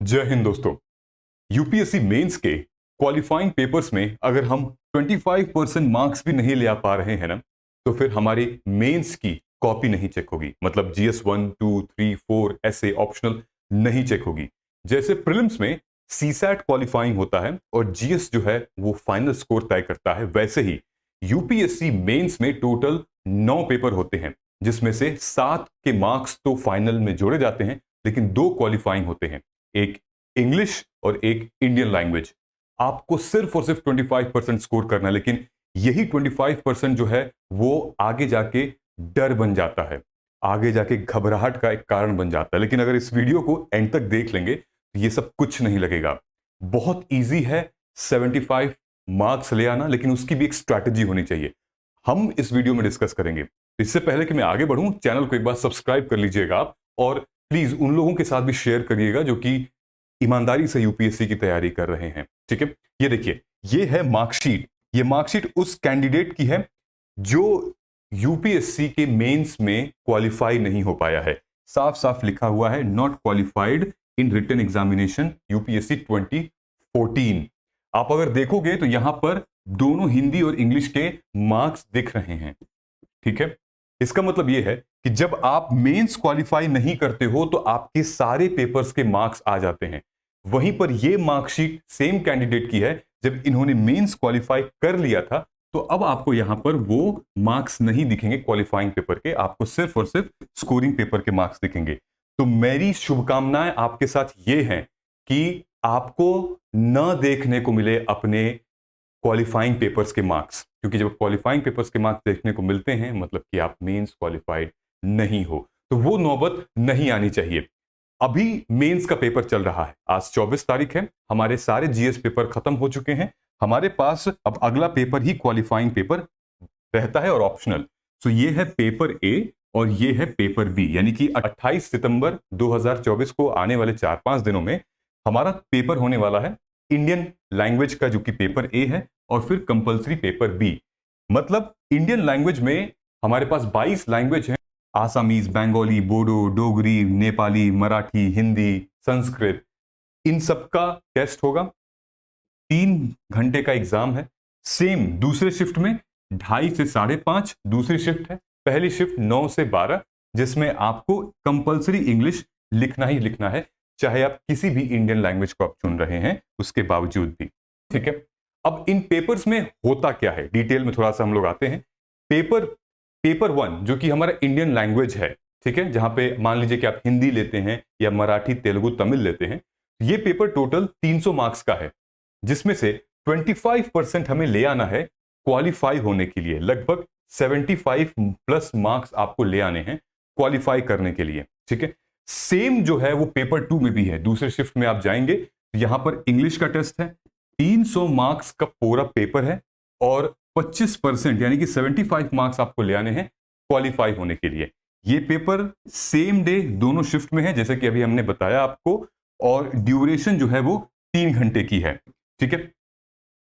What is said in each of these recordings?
जय हिंद दोस्तों। UPSC mains के क्वालिफाइंग पेपर्स में अगर हम 25% मार्क्स भी नहीं ले आ पा रहे हैं ना, तो फिर हमारी मेंस की कॉपी नहीं चेक होगी। मतलब जीएस 1, 2, 3, 4 ऐसे ऑप्शनल नहीं चेक होगी। जैसे प्रीलिम्स में सीसैट क्वालिफाइंग होता है और जीएस जो है वो फाइनल स्कोर तय करता है, वैसे ही यूपीएससी मेंस में टोटल 9 पेपर होते हैं, जिसमें से 7 के मार्क्स तो फाइनल में जोड़े जाते हैं, लेकिन 2 क्वालिफाइंग होते हैं, एक इंग्लिश और एक इंडियन लैंग्वेज। आपको सिर्फ और सिर्फ 25% स्कोर करना है, लेकिन यही 25% जो है वो आगे जाके डर बन जाता है, आगे जाके घबराहट का एक कारण बन जाता है। लेकिन अगर इस वीडियो को एंड तक देख लेंगे तो ये सब कुछ नहीं लगेगा। बहुत इजी है 75 मार्क्स ले आना, लेकिन उसकी भी एक स्ट्रैटेजी होनी चाहिए। हम इस वीडियो में डिस्कस करेंगे। इससे पहले कि मैं आगे बढ़ूं, चैनल को एक बार सब्सक्राइब कर लीजिएगा आप, और प्लीज उन लोगों के साथ भी शेयर करिएगा जो कि ईमानदारी से यूपीएससी की तैयारी कर रहे हैं। ठीक है, ये देखिए, ये है मार्कशीट। ये मार्कशीट उस कैंडिडेट की है जो यूपीएससी के मेंस में क्वालिफाई नहीं हो पाया है। साफ साफ लिखा हुआ है, not qualified in written examination UPSC 2014। आप अगर देखोगे तो यहां पर दोनों हिंदी और इंग्लिश के मार्क्स दिख रहे हैं। ठीक है, इसका मतलब यह है कि जब आप मेंस क्वालिफाई नहीं करते हो तो आपके सारे पेपर्स के मार्क्स आ जाते हैं। वहीं पर यह मार्कशीट सेम कैंडिडेट की है, जब इन्होंने मेंस क्वालिफाई कर लिया था तो अब आपको यहां पर वो मार्क्स नहीं दिखेंगे क्वालिफाइंग पेपर के, आपको सिर्फ और सिर्फ स्कोरिंग पेपर के मार्क्स दिखेंगे। तो मेरी शुभकामनाएं आपके साथ ये हैं कि आपको न देखने को मिले अपने क्वालिफाइंग पेपर्स के मार्क्स, क्योंकि जब क्वालिफाइंग पेपर्स के मार्क्स देखने को मिलते हैं मतलब कि आप मेंस क्वालिफाइड नहीं हो, तो वो नौबत नहीं आनी चाहिए। अभी मेंस का पेपर चल रहा है, आज 24 तारीख है, हमारे सारे जीएस पेपर खत्म हो चुके हैं। हमारे पास अब अगला पेपर ही क्वालिफाइंग पेपर रहता है और ऑप्शनल। तो ये है पेपर ए और ये है पेपर बी, यानी कि 28 सितंबर 2024 को आने वाले 4-5 दिनों में हमारा पेपर होने वाला है इंडियन लैंग्वेज का, जो कि पेपर ए है, और फिर कंपलसरी पेपर बी। मतलब इंडियन लैंग्वेज में हमारे पास 22 लैंग्वेज हैं, आसामीज, बंगाली, बोडो, डोगरी, नेपाली, मराठी, हिंदी, संस्कृत, इन सब का टेस्ट होगा। 3 घंटे का एग्जाम है। सेम दूसरे शिफ्ट में 2:30 से 5:30 दूसरी शिफ्ट है। पहली शिफ्ट 9 से 12, जिसमें आपको कंपलसरी इंग्लिश लिखना ही लिखना है, चाहे आप किसी भी इंडियन लैंग्वेज को आप चुन रहे हैं उसके बावजूद भी। ठीक है, अब इन पेपर्स में होता क्या है, डिटेल में थोड़ा सा हम लोग आते हैं। पेपर 1 जो कि हमारा इंडियन लैंग्वेज है, ठीक है, जहां पे मान लीजिए कि आप हिंदी लेते हैं या मराठी, तेलुगु, तमिल लेते हैं, ये पेपर टोटल 300 मार्क्स का है, जिसमें से 25% हमें ले आना है क्वालिफाई होने के लिए। लगभग 75 प्लस मार्क्स आपको ले आने हैं क्वालिफाई करने के लिए। ठीक है, सेम जो है वो पेपर 2 में भी है। दूसरे शिफ्ट में आप जाएंगे तो यहां पर इंग्लिश का टेस्ट है, 300 मार्क्स का पूरा पेपर है, और 25% यानी कि 75 मार्क्स आपको ले आने हैं क्वालिफाई होने के लिए। ये पेपर सेम डे दोनों शिफ्ट में है, जैसे कि अभी हमने बताया आपको, और ड्यूरेशन जो है वो 3 घंटे की है। ठीक है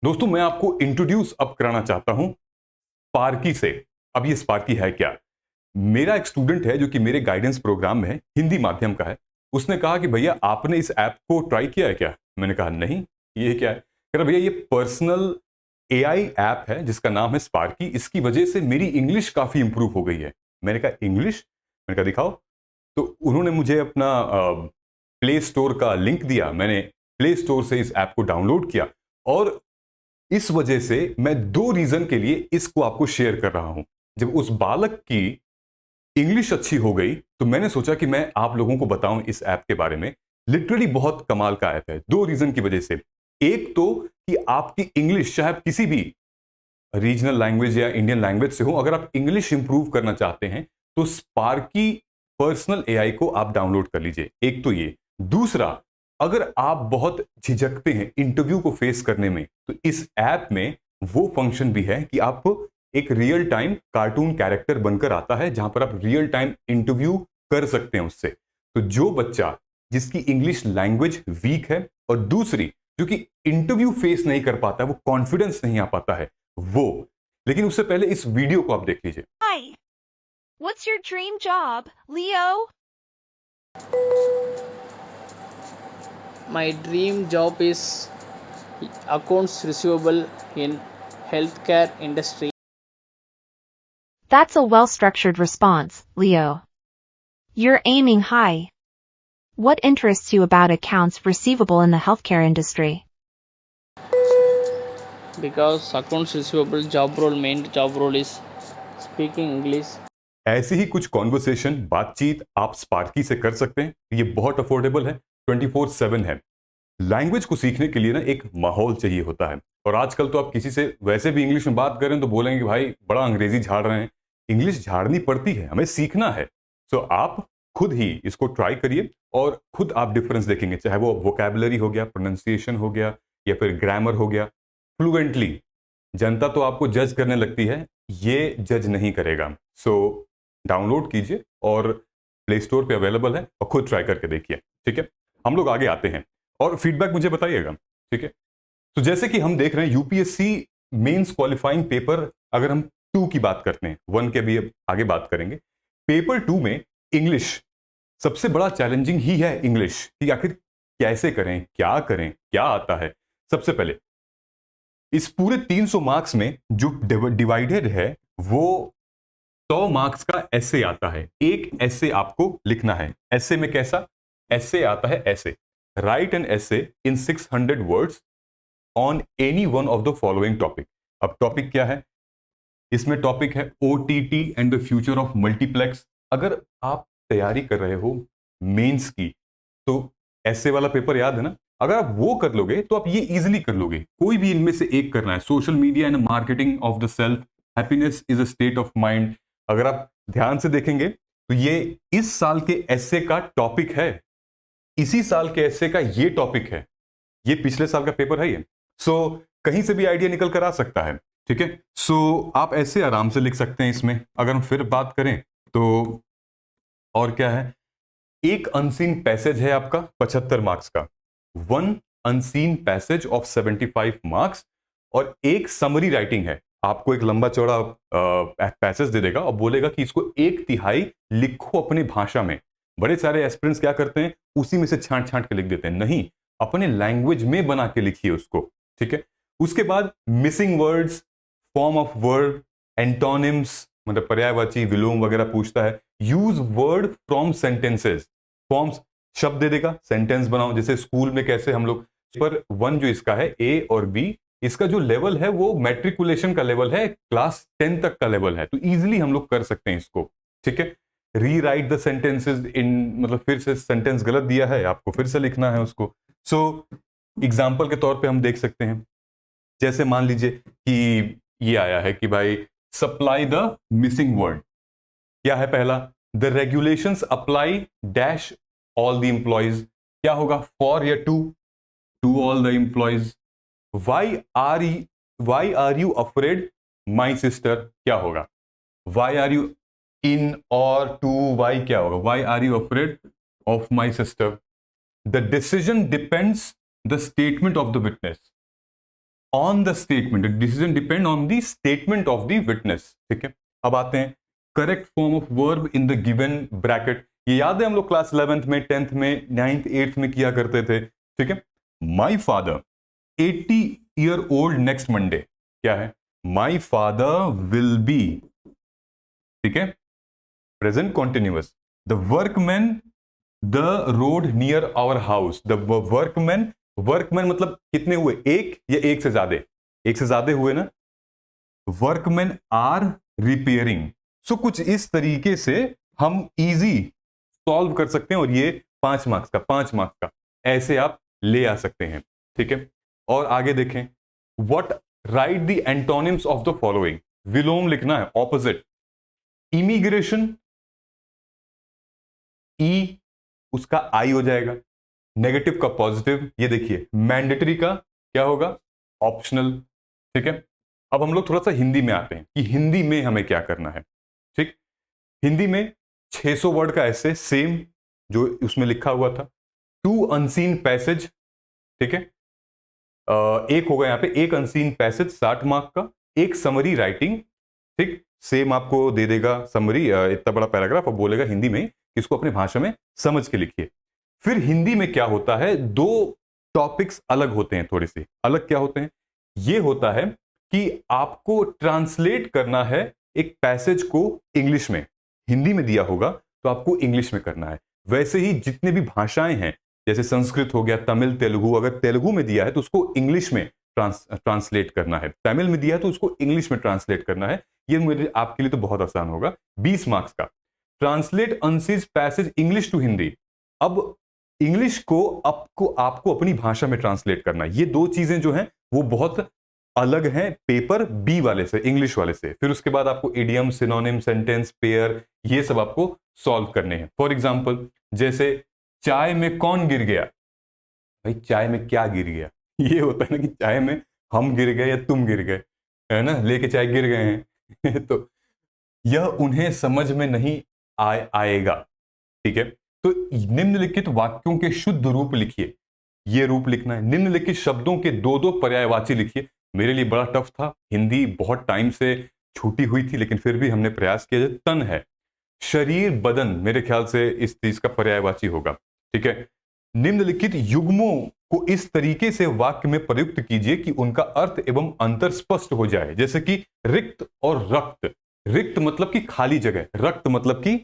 दोस्तों, मैं आपको इंट्रोड्यूस अब कराना चाहता हूं स्पार्की से। अब ये स्पार्की है क्या? मेरा एक स्टूडेंट है जो कि मेरे गाइडेंस प्रोग्राम में है, हिंदी माध्यम का है। उसने कहा कि भैया आपने इस ऐप को ट्राई किया है क्या? मैंने कहा नहीं, ये क्या है? कह रहा भैया ये पर्सनल एआई ऐप है जिसका नाम है स्पार्की, इसकी वजह से मेरी इंग्लिश काफी इंप्रूव हो गई है। मैंने कहा इंग्लिश? मैंने कहा दिखाओ। तो उन्होंने मुझे अपना प्ले स्टोर का लिंक दिया, मैंने प्ले स्टोर से इस ऐप को डाउनलोड किया, और इस वजह से मैं 2 रीजन के लिए इसको आपको शेयर कर रहा हूं। जब उस बालक की इंग्लिश अच्छी हो गई तो मैंने सोचा कि मैं आप लोगों को बताऊं इस ऐप के बारे में। लिटरली बहुत कमाल का ऐप है, 2 रीजन की वजह से। एक तो कि आपकी इंग्लिश, चाहे आप किसी भी रीजनल लैंग्वेज या इंडियन लैंग्वेज से हो, अगर आप इंग्लिश इंप्रूव करना चाहते हैं तो स्पार्की पर्सनल एआई को आप डाउनलोड कर लीजिए। एक तो ये। दूसरा, अगर आप बहुत झिझकते हैं इंटरव्यू को फेस करने में, तो इस ऐप में वो फंक्शन भी है कि आप एक रियल टाइम कार्टून कैरेक्टर बनकर आता है, जहां पर आप रियल टाइम इंटरव्यू कर सकते हैं उससे। तो जो बच्चा जिसकी इंग्लिश लैंग्वेज वीक है, और दूसरी जो कि इंटरव्यू फेस नहीं कर पाता है, वो कॉन्फिडेंस नहीं आ पाता है, वो। लेकिन उससे पहले इस वीडियो को आप देख लीजिए। Hi. What's your dream job, Leo? My dream job is accounts receivable in healthcare industry. That's a well-structured response, Leo. You're aiming high. What interests you about accounts receivable in the healthcare industry? Because accounts receivable main job role is speaking English. ऐसी ही कुछ conversation बातचीत आप Sparky से कर सकते हैं। ये बहुत अफोर्डेबल है, 24/7 है। लैंग्वेज को सीखने के लिए ना एक माहौल चाहिए होता है, और आजकल तो आप किसी से वैसे भी इंग्लिश में बात करें तो बोलेंगे कि भाई बड़ा अंग्रेजी झाड़ रहे हैं। इंग्लिश झाड़नी पड़ती है, हमें सीखना है। सो आप खुद ही इसको ट्राई करिए और खुद आप डिफरेंस देखेंगे, चाहे वो वोकैबुलरी हो गया, प्रोनाउंसिएशन हो गया, या फिर ग्रामर हो गया, फ्लुएंटली। जनता तो आपको जज करने लगती है, ये जज नहीं करेगा। सो डाउनलोड कीजिए और प्ले स्टोर पे अवेलेबल है, और खुद ट्राई करके देखिए। ठीक है, हम लोग आगे आते हैं और फीडबैक मुझे बताइएगा। ठीक है, तो जैसे कि हम देख रहे हैं यूपीएससी मेंस क्वालिफाइंग पेपर, अगर हम 2 की बात करते हैं, 1 के भी अब आगे बात करेंगे। पेपर 2 में इंग्लिश सबसे बड़ा चैलेंजिंग ही है। इंग्लिश कि आखिर कैसे करें, क्या करें, क्या आता है। सबसे पहले इस पूरे 300 मार्क्स में जो डिवाइडेड है वो 100 मार्क्स का ऐसे आता है। एक ऐसे आपको लिखना है। ऐसे में कैसा ऐसे आता है? ऐसे राइट एन ऐसे इन 600 words on any one of the following topic. अब टॉपिक क्या है? इसमें टॉपिक है OTT and the future of multiplex. अगर आप तैयारी कर रहे हो मेंस की तो ऐसे वाला पेपर याद है ना? अगर आप वो कर लोगे तो आप ये इजीली कर लोगे। कोई भी इनमें से एक करना है। Social media and marketing of the self, happiness is a state of mind. अगर आप ध्यान से देखेंगे तो ये इस साल के ऐसे का टॉपिक है, इसी साल के ऐसे का ये टॉपिक है, ये पिछले साल का पेपर है ये। सो कहीं से भी आइडिया निकल कर आ सकता है। ठीक है, सो आप ऐसे आराम से लिख सकते हैं इसमें। अगर हम फिर बात करें तो और क्या है, एक अनसीन पैसेज है आपका 75 मार्क्स का, 1 अनसीन पैसेज ऑफ 75 मार्क्स, और एक समरी राइटिंग है। आपको एक लंबा चौड़ा पैसेज दे देगा और बोलेगा कि इसको 1/3 लिखो अपनी भाषा में। बड़े सारे एस्पिरेंट्स क्या करते हैं, उसी में से छांट छांट के लिख देते हैं। नहीं, अपने लैंग्वेज में बना के लिखिए उसको। ठीक है, उसके बाद missing words, form of word, antonyms मतलब पर्यायवाची, विलोम वगैरह पूछता है। Use word from sentences, forms शब्द दे देगा, सेंटेंस बनाओ। जैसे स्कूल में कैसे हम लोग पर 1 जो इसका है ए और बी, इसका जो लेवल है वो मैट्रिकुलेशन का लेवल है, क्लास 10 तक का लेवल है, तो इजीली हम लोग कर सकते हैं इसको। ठीक है, रीराइट द सेंटेंसेस इन, मतलब फिर से सेंटेंस गलत दिया है आपको, फिर से लिखना है उसको। सो एग्जाम्पल के तौर पे हम देख सकते हैं, जैसे मान लीजिए कि ये आया है कि भाई सप्लाई द मिसिंग वर्ड। क्या है पहला? The regulations apply dash all the employees. क्या होगा? फॉर या to all the employees. Why are you afraid my sister? क्या होगा? वाई आर यू इन और टू वाई क्या होगा? Why are you afraid of my sister. The decision depends the statement of the witness on the statement, decision depend on the statement of the witness. ठीक है, अब आते हैं correct form of verb in the given bracket. ये याद है हम लोग क्लास 11th में, 10th में, 9th 8th में किया करते थे। ठीक है, my father 80 year old next Monday. क्या है? My father will be. ठीक है, present continuous. The workman the road near our house. The workman, workman मतलब कितने हुए? एक या एक से ज्यादा? एक से ज्यादा हुए ना। Workman are repairing. सो कुछ इस तरीके से हम इजी सॉल्व कर सकते हैं, और ये 5 मार्क्स का, 5 मार्क्स का ऐसे आप ले आ सकते हैं। ठीक है, और आगे देखें, what write the antonyms of the following. विलोम लिखना है, ऑपोजिट। इमिग्रेशन, ई उसका आई हो जाएगा, नेगेटिव का पॉजिटिव। ये देखिए, मैंडेटरी का क्या होगा? ऑप्शनल। ठीक है, अब हम लोग थोड़ा सा हिंदी में आते हैं कि हिंदी में हमें क्या करना है। ठीक, हिंदी में 600 वर्ड का ऐसे सेम जो उसमें लिखा हुआ था। 2 अनसीन पैसेज। ठीक है, एक होगा यहां पे एक अनसीन पैसेज 60 मार्क का, एक समरी राइटिंग। ठीक, सेम आपको दे देगा समरी, इतना बड़ा पैराग्राफ, और बोलेगा हिंदी में इसको अपनी भाषा में समझ के लिखिए। फिर हिंदी में क्या होता है, 2 टॉपिक्स अलग होते हैं, थोड़े से अलग क्या होते हैं, ये होता है कि आपको ट्रांसलेट करना है एक पैसेज को इंग्लिश में, हिंदी में दिया होगा तो आपको इंग्लिश में करना है। वैसे ही जितने भी भाषाएं हैं, जैसे संस्कृत हो गया, तमिल, तेलुगु, अगर तेलुगु में दिया है तो उसको इंग्लिश में ट्रांसलेट करना है, तमिल में दिया है तो उसको इंग्लिश में ट्रांसलेट करना है। ये मेरे आपके लिए तो बहुत आसान होगा। 20 मार्क्स का translate unseen passage English to Hindi. अब इंग्लिश को आपको अपनी भाषा में ट्रांसलेट करना है। ये दो चीजें जो हैं वो बहुत अलग हैं पेपर बी वाले से, इंग्लिश वाले से। फिर उसके बाद आपको इडियम, सिनोनिम, सेंटेंस पेयर, ये सब आपको सॉल्व करने हैं। फॉर एग्जाम्पल, जैसे चाय में कौन गिर गया, भाई चाय में क्या गिर गया, ये होता है ना कि चाय में हम गिर गए या तुम गिर गए, है ना, लेके चाय गिर गए हैं तो यह उन्हें समझ में नहीं आएगा। ठीक है, तो निम्नलिखित वाक्यों के शुद्ध रूप लिखिए। ये रूप लिखना है। निम्नलिखित शब्दों के दो दो पर्यायवाची लिखिए। मेरे लिए बड़ा टफ था, हिंदी बहुत टाइम से छूटी हुई थी, लेकिन फिर भी हमने प्रयास किया। तन है, शरीर, बदन, मेरे ख्याल से इस चीज का पर्यायवाची होगा। ठीक है, निम्नलिखित युग्मों को इस तरीके से वाक्य में प्रयुक्त कीजिए कि उनका अर्थ एवं अंतर स्पष्ट हो जाए। जैसे कि रिक्त और रक्त। रिक्त मतलब कि खाली जगह, रक्त मतलब कि,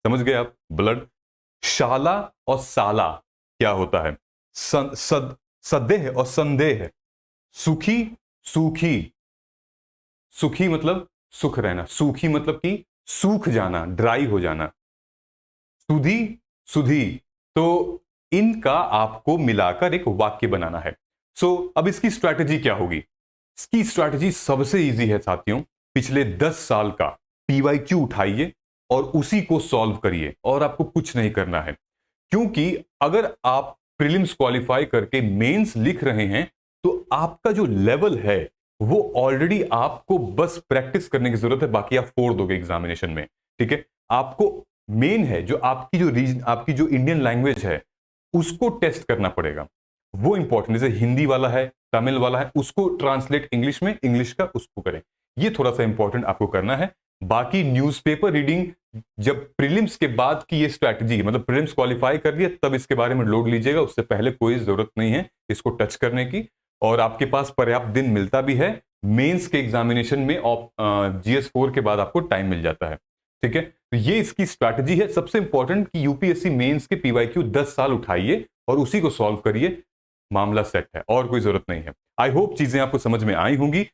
समझ गए आप, ब्लड। शाला और साला क्या होता है, सदेह और संदेह। सुखी, सूखी, सुखी मतलब सुख रहना, सूखी मतलब कि सूख जाना, ड्राई हो जाना। सुधी, सुधी। तो इनका आपको मिलाकर एक वाक्य बनाना है। अब इसकी स्ट्रैटेजी क्या होगी? इसकी स्ट्रैटेजी सबसे इजी है साथियों। पिछले 10 साल का पीवाईक्यू उठाइए और उसी को सॉल्व करिए, और आपको कुछ नहीं करना है। क्योंकि अगर आप प्रीलिम्स क्वालिफाई करके मेंस लिख रहे हैं तो आपका जो लेवल है वो ऑलरेडी, आपको बस प्रैक्टिस करने की जरूरत है, बाकी आप फोड़ दोगे एग्जामिनेशन में। ठीक है, आपको मेन है जो आपकी जो इंडियन लैंग्वेज है उसको टेस्ट करना पड़ेगा, वो इंपॉर्टेंट। जैसे हिंदी वाला है, तमिल वाला है, उसको ट्रांसलेट इंग्लिश में, इंग्लिश का उसको करें। ये थोड़ा सा इंपॉर्टेंट आपको करना है। बाकी न्यूज़पेपर रीडिंग जब प्रीलिम्स के बाद की ये स्ट्रैटेजी, मतलब प्रीलिम्स क्वालिफाई कर लिया तब इसके बारे में लोड लीजिएगा, उससे पहले कोई जरूरत नहीं है इसको टच करने की। और आपके पास पर्याप्त दिन मिलता भी है, मेंस के एग्जामिनेशन में GS4 के बाद आपको टाइम मिल जाता है। ठीक है, तो ये इसकी स्ट्रैटेजी है। सबसे इंपॉर्टेंट कि यूपीएससी मेंस के पीवाईक्यू 10 साल उठाइए और उसी को सॉल्व करिए, मामला सेट है, और कोई जरूरत नहीं है। आई होप चीजें आपको समझ में आई होंगी।